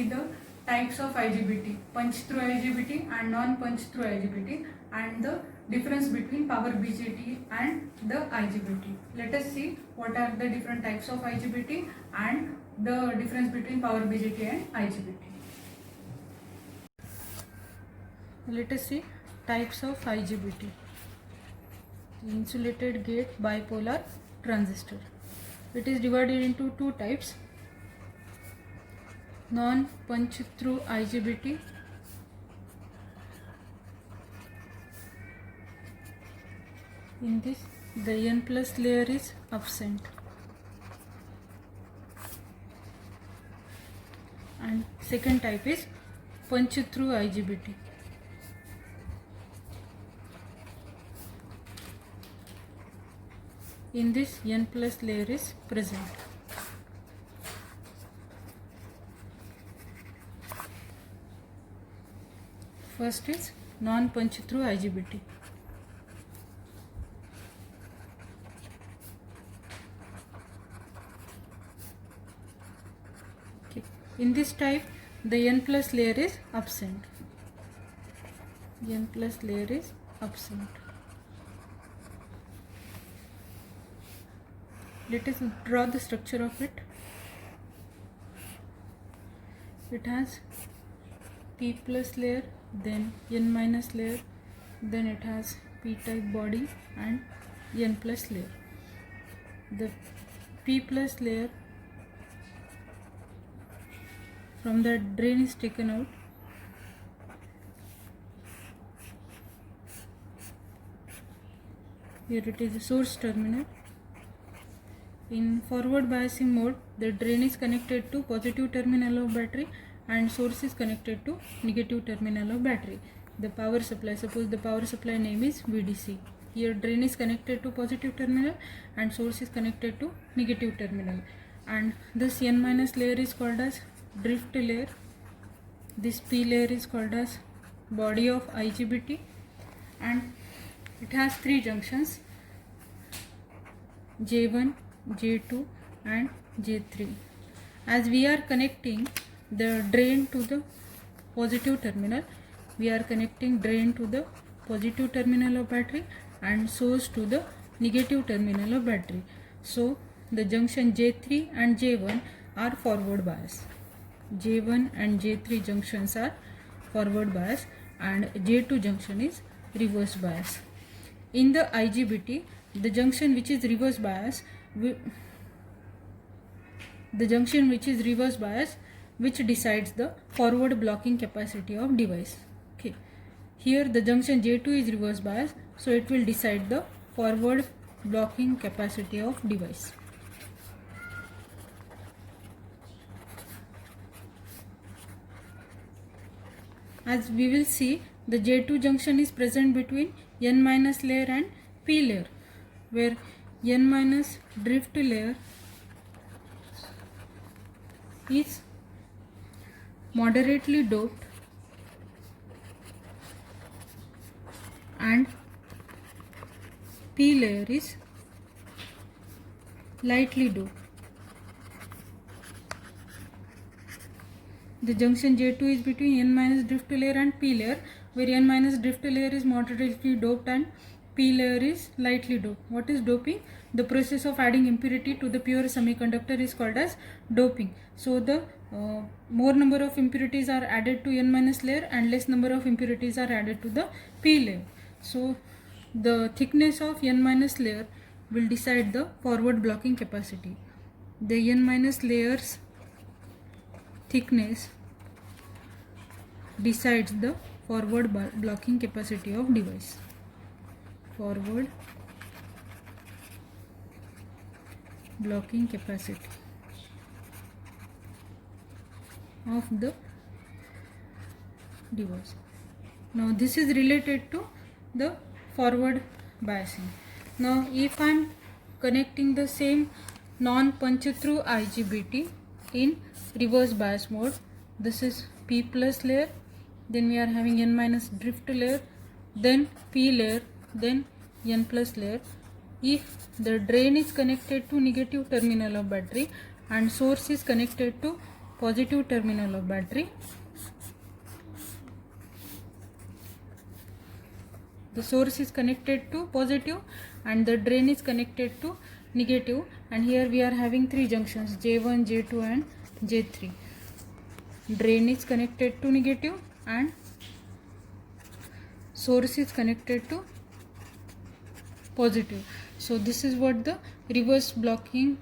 the types of IGBT, punch through IGBT and non-punch through IGBT, and the difference between power BJT and the IGBT. Let us see what are the different types of IGBT and the difference between power BJT and IGBT. Let us see types of IGBT. Insulated gate bipolar transistor. It is divided into two types: non-punch through IGBT in this the N plus layer is absent, and second type is punch through IGBT. In this N plus layer is present. First is non-punch through IGBT. Okay. In this type, the N plus layer is absent. N plus layer is absent. Let us draw the structure of it. It has P plus layer, then N minus layer, then it has P type body and N plus layer. The P plus layer, from the drain is taken out. Here it is the source terminal. In forward biasing mode, the drain is connected to positive terminal of battery and source is connected to negative terminal of battery. The power supply, suppose the power supply name is VDC. Here drain is connected to positive terminal and source is connected to negative terminal. And this N minus layer is called as drift layer. This P layer is called as body of IGBT, and it has three junctions: J1, J2 and J3. As we are connecting the drain to the positive terminal, we are connecting drain to the positive terminal of battery and source to the negative terminal of battery. So the junction J3 and J1 are forward bias. J1 and J3 junctions are forward bias and J2 junction is reverse bias. In the IGBT, the junction which is reverse bias, which decides the forward blocking capacity of device. Okay, here the junction J2 is reverse bias, so it will decide the forward blocking capacity of device. As we will see, the J2 junction is present between N minus layer and P layer, where N minus drift layer is moderately doped and P layer is lightly doped. The junction J2 is between N minus drift layer and P layer, where N minus drift layer is moderately doped and P layer is lightly doped. What is doping? The process of adding impurity to the pure semiconductor is called as doping. So the more number of impurities are added to N minus layer and less number of impurities are added to the P layer. So the thickness of N minus layer will decide the forward blocking capacity. The N minus layer's thickness decides the forward blocking capacity of device. Forward blocking capacity of the device. Now this is related to the forward biasing. Now if I am connecting the same non-punch through IGBT in reverse bias mode, this is P plus layer, then we are having N minus drift layer, then P layer, then N plus layer. If the drain is connected to negative terminal of battery and source is connected to positive terminal of battery. The source is connected to positive and the drain is connected to negative, and here we are having three junctions J1, J2 and J3. Drain is connected to negative and source is connected to positive. So this is what the reverse blocking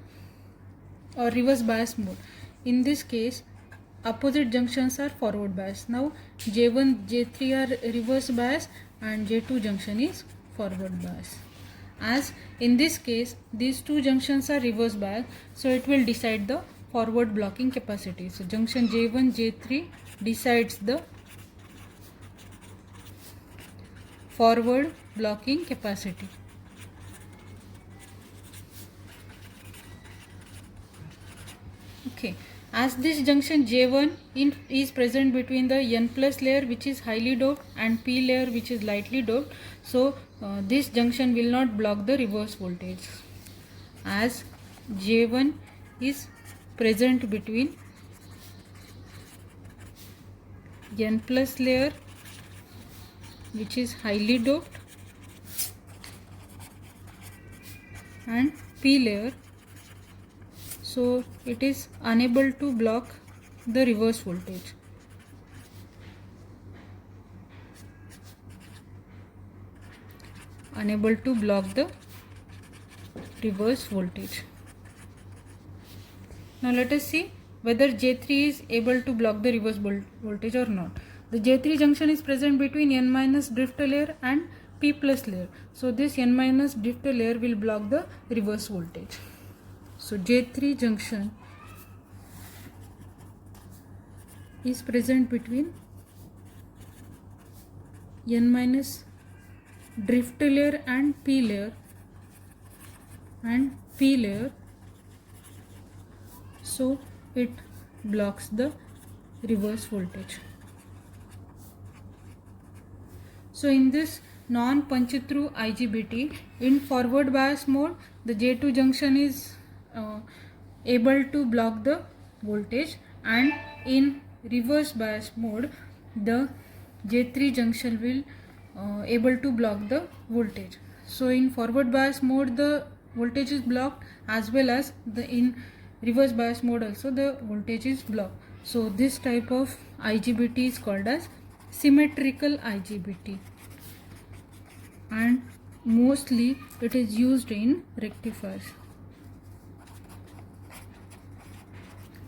or reverse bias mode. In this case, opposite junctions are forward bias. Now J1, J3 are reverse bias and J2 junction is forward bias. As in this case these two junctions are reverse bias, so it will decide the forward blocking capacity. So junction J1, J3 decides the forward blocking capacity. Okay, as this junction J1 is present between the N plus layer which is highly doped and P layer which is lightly doped, so this junction will not block the reverse voltage. As J1 is present between N plus layer which is highly doped and P layer, so it is unable to block the reverse voltage. Unable to block the reverse voltage. Now let us see whether J3 is able to block the reverse voltage or not. The J3 junction is present between N minus drift layer and P plus layer. So this N minus drift layer will block the reverse voltage. So J3 junction is present between N minus drift layer and P layer so it blocks the reverse voltage. So in this non-Panchitru IGBT, in forward bias mode the J2 junction is able to block the voltage, and in reverse bias mode the J3 junction will able to block the voltage. So in forward bias mode the voltage is blocked, as well as in reverse bias mode also the voltage is blocked. So this type of IGBT is called as symmetrical IGBT, and mostly it is used in rectifiers.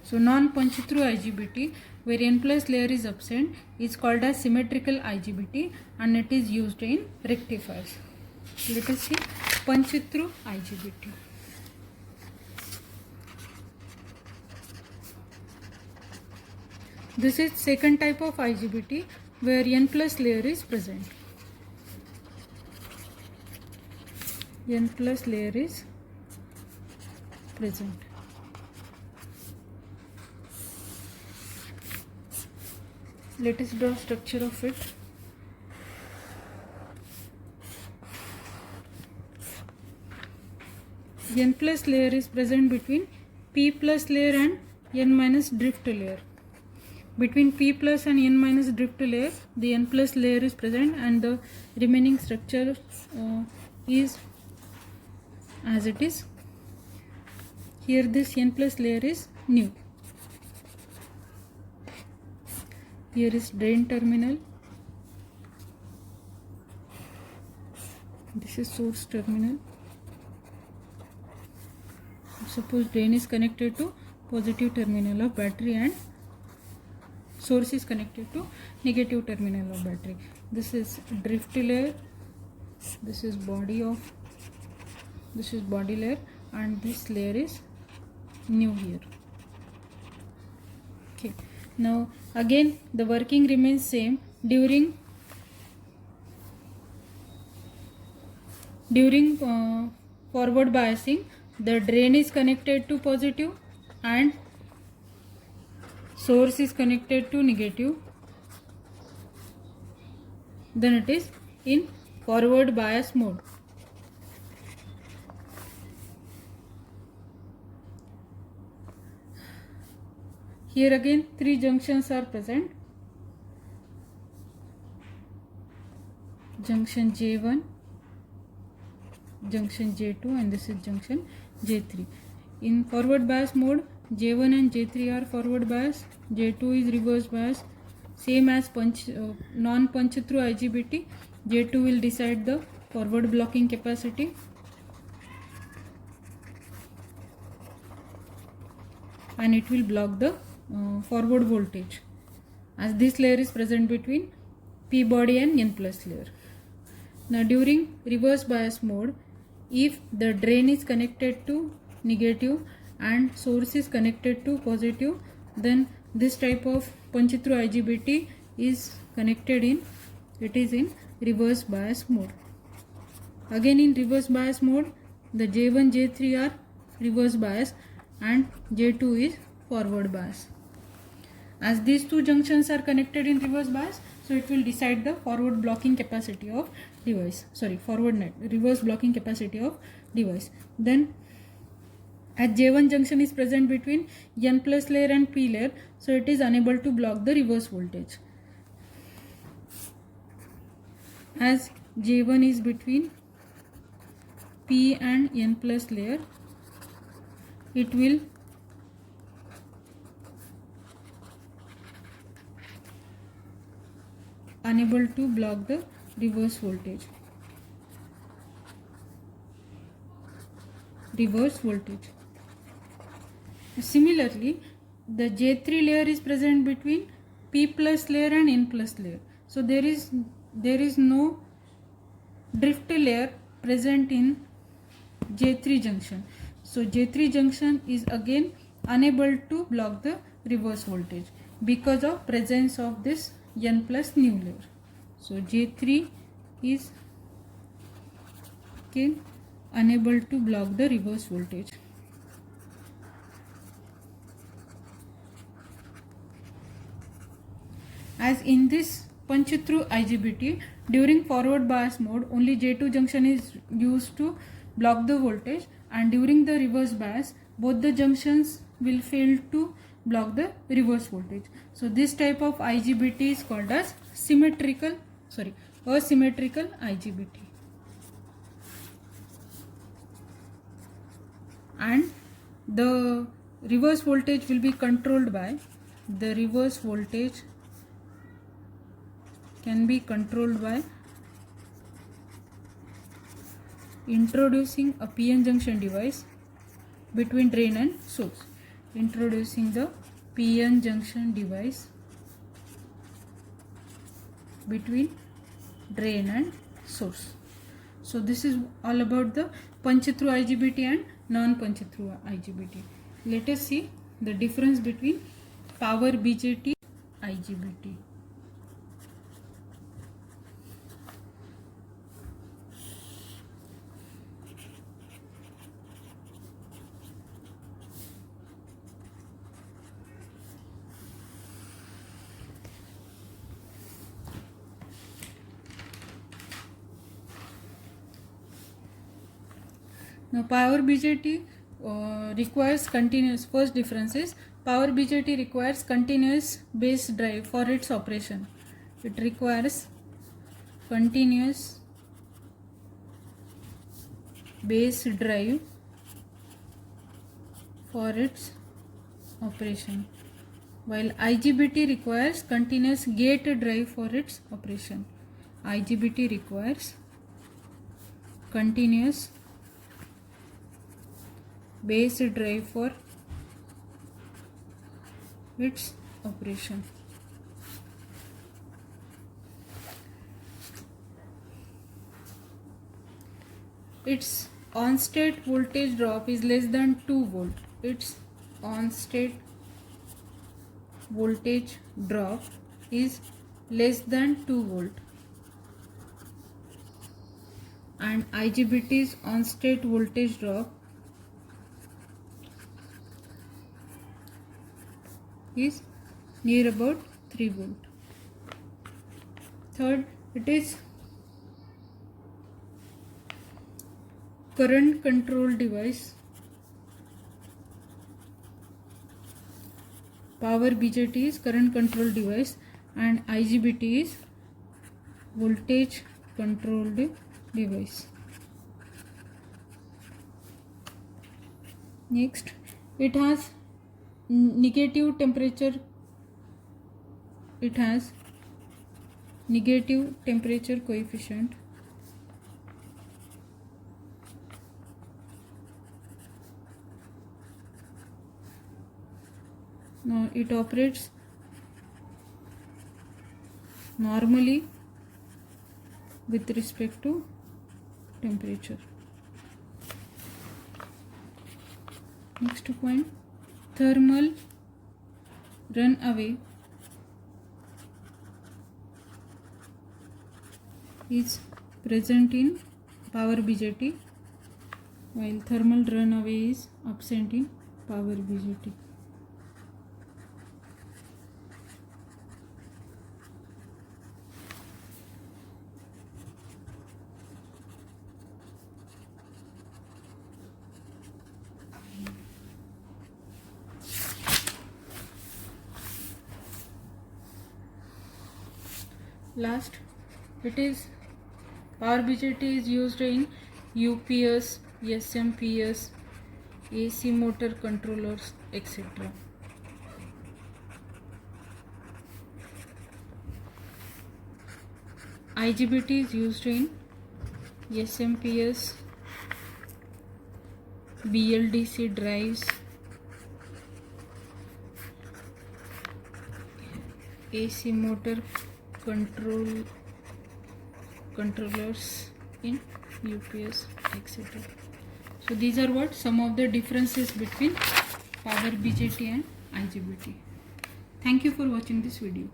So non-Panchitru IGBT, where N plus layer is absent, is called as symmetrical IGBT and it is used in rectifiers. Let us see Panchitru IGBT. This is second type of IGBT where N plus layer is present. N plus layer is present. Let us draw structure of it. N plus layer is present between P plus layer and N minus drift layer. Between P plus and N minus drift layer, the N plus layer is present and the remaining structure is as it is. Here this N plus layer is new. Here is drain terminal. This is source terminal. Suppose drain is connected to positive terminal of battery and source is connected to negative terminal of battery. This is drift layer. This is body layer, and this layer is new here. Okay. Now again the working remains same. During forward biasing, the drain is connected to positive and source is connected to negative. Then it is in forward bias mode. Here again 3 junctions are present. Junction J1, junction J2, and this is junction J3. In forward bias mode, J1 and J3 are forward bias, J2 is reverse bias. Same as non-punch through IGBT, J2 will decide the forward blocking capacity. And it will block the forward voltage, as this layer is present between P body and N plus layer. Now during reverse bias mode, if the drain is connected to negative and source is connected to positive, then this type of punch through IGBT is connected in reverse bias mode. Again in reverse bias mode, the J1, J3 are reverse bias and J2 is forward bias. As these two junctions are connected in reverse bias, so it will decide the forward blocking capacity of device. Reverse blocking capacity of device. Then as J1 junction is present between N plus layer and P layer, so it is unable to block the reverse voltage. As J1 is between P and N plus layer, it will unable to block the reverse voltage. Similarly, the J3 layer is present between P plus layer and N plus layer. So there is no drift layer present in J3 junction. So J3 junction is again unable to block the reverse voltage because of presence of this N plus new layer. So J3 is again unable to block the reverse voltage. As in this punch through IGBT, during forward bias mode, only J2 junction is used to block the voltage, and during the reverse bias, both the junctions will fail to block the reverse voltage. So this type of IGBT is called as asymmetrical IGBT. And the reverse voltage will be controlled by, introducing a PN junction device between drain and source. Introducing the PN junction device between drain and source. So this is all about the punch through IGBT and non-punch through IGBT. Let us see the difference between power BJT IGBT. Now power BJT requires continuous. First difference is power BJT requires continuous base drive for its operation. It requires continuous base drive for its operation, while IGBT requires continuous gate drive for its operation. IGBT requires continuous base drive for its operation. Its on-state voltage drop is less than 2 volt. Its on-state voltage drop is less than 2 volt. And IGBT's on-state voltage drop is near about 3 volt. Third, it is current control device. power BJT is current control device and IGBT is voltage controlled device. Next, it has negative temperature. It has negative temperature coefficient. Now it operates normally with respect to temperature. Next point, thermal runaway is present in power BJT while thermal runaway is absent in power BJT. Last, it is power BJT is used in UPS, SMPS, AC motor controllers, etc. IGBT is used in SMPS, BLDC drives, AC motor controllers in UPS, etc. So these are what some of the differences between power BJT and IGBT. Thank you for watching this video.